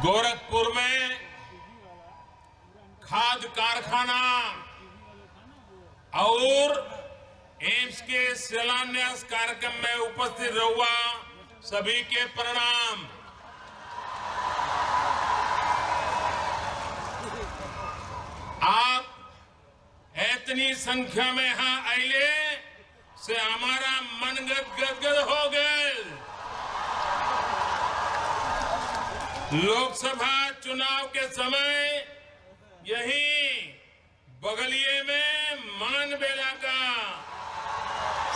गोरखपुर में खाद कारखाना और एम्स के शिलान्यास कार्यक्रम में उपस्थित रहुआ सभी के प्रणाम। आप इतनी संख्या में यहाँ आइले से हमारा मन गदगद हो गए। लोकसभा चुनाव के समय यही बगलिए में मानबेला का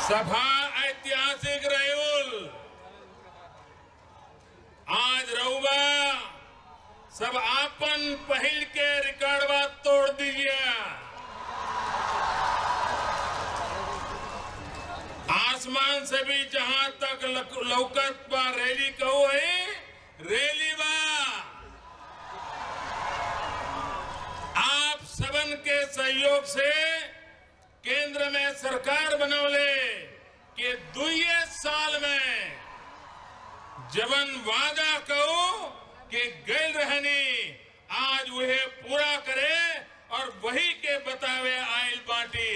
सभा ऐतिहासिक रही। आज रहुआ सब आपन पहल के रिकॉर्डवा तोड़ दीजिए। आसमान से भी जहां तक लौकत पर रैली कहो है, रैली बा आप सबन के सहयोग से केंद्र में सरकार बनौले कि 2 साल में जवन वादा कहो कि गैल रहनी आज वह पूरा करे और वही के बतावे आयल बाटी।